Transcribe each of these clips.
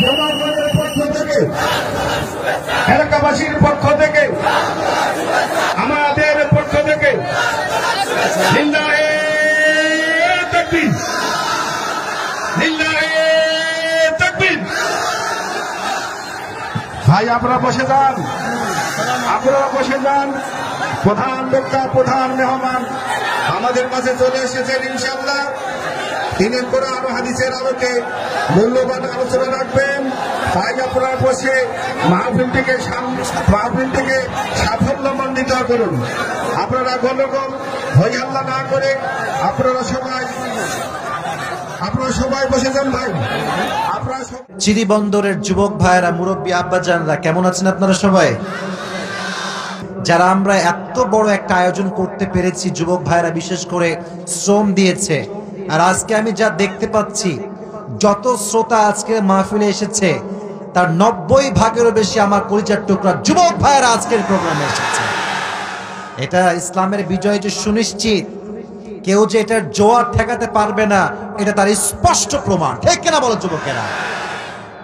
জনগণের পক্ষ থেকে, এলাকাবাসীর পক্ষ থেকে, আমাদের পক্ষ থেকে লিল্লাহে তাকবীর, লিল্লাহে তাকবীর। ভাই আপনারা বসে যান, আপনারা বসে যান। প্রধান বক্তা, প্রধান মেহমান আমাদের মাঝে চলে এসেছেন ইনশাআল্লাহ। তিনি কোরআন ও হাদিসের আলোকে মূল্যবান আলোচনা রাখবেন। তাই আপনারা বসে মাহফিলটিকে সাফল্যমণ্ডিত করুন। আপনারা গন্ডগোল হই হাল্লা না করে আপনারা সবাই বসে যান। ভাই আপনারা চিরিবন্দরের যুবক ভাইয়েরা, মুরব্বী আব্বাজানরা কেমন আছেন আপনারা সবাই? যারা আমরা এত বড় একটা আয়োজন করতে পেরেছি, যুবক ভাইয়েরা বিশেষ করে শ্রম দিয়েছে। আর আজকে আমি যা দেখতে পাচ্ছি, যত শ্রোতা আজকে মাহফিলে এসেছে তার 90% বেশি আমার কলিজার টুকরা যুবক ভাইয়েরা আজকের প্রোগ্রামে এসেছে। এটা ইসলামের বিজয় যে সুনিশ্চিত, কেউ যে এটার জোয়ার ঠেকাতে পারবে না, এটা তার স্পষ্ট প্রমাণ। ঠিক কিনা বলো যুবকেরা?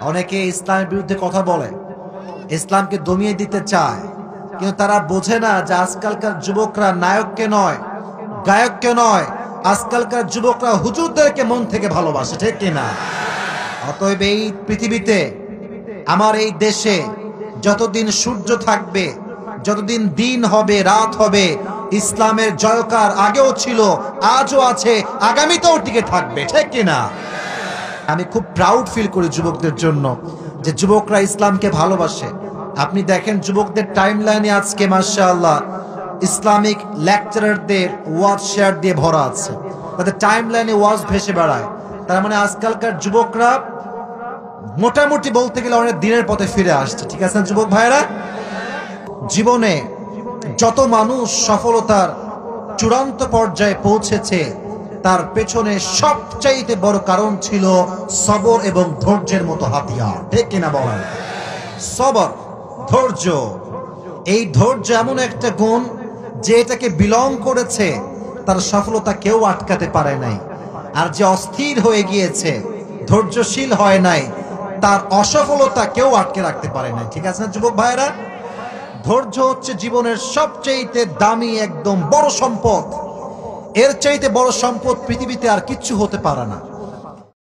অনেকে ইসলামের বিরুদ্ধে কথা বলে, ইসলামকে দমিয়ে দিতে চায়, কিন্তু তারা বোঝে না যে আজকালকার যুবকরা নায়ককে নয়, গায়ককে নয়, আজকালকার যুবকরা হুজুরদেরকে মন থেকে ভালোবাসে। ঠিক কিনা? অতএব এই পৃথিবীতে, আমার এই দেশে যতদিন সূর্য থাকবে, যতদিন দিন হবে, রাত হবে, ইসলামের জয়কার আগেও ছিল, আজও আছে, আগামীতেও টিকে থাকবে। ঠিক কিনা? আমি খুব প্রাউড ফিল করি যুবকদের জন্য যে যুবকরা ইসলামকে ভালোবাসে। আপনি দেখেন যুবকদের টাইমলাইনে আজকে মাশাআল্লাহ ইসলামিক লেকচারারদের ওয়াজ শেয়ার দিয়ে ভরা আছে, তাদের টাইমলাইনে ওয়াজ ভেসে বেড়ায়। তার মানে আজকালকার যুবকরা মোটামুটি বলতে গেলে অনেক দিনের পথে ফিরে আসছে। ঠিক আছে যুবক ভাইরা? জীবনে যত মানুষ সফলতার চূড়ান্ত পর্যায়ে পৌঁছেছে, তার পেছনে সবচাইতে বড় কারণ ছিল সবর এবং ধৈর্যের মতো হাতিয়ার। ঠিক কিনা বলেন? সবর, ধৈর্য। এই ধৈর্য এমন একটা গুণ যে এটাকে বিলং করেছে, তার সফলতা কেউ আটকাতে পারে নাই। আর যে অস্থির হয়ে গিয়েছে, ধৈর্যশীল হয় নাই, তার অসফলতা কেউ আটকে রাখতে পারে নাই। ঠিক আছে না যুবক ভাইরা? ধৈর্য হচ্ছে জীবনের সবচাইতে দামি, একদম বড় সম্পদ। এর চাইতে বড় সম্পদ পৃথিবীতে আর কিচ্ছু হতে পারে না।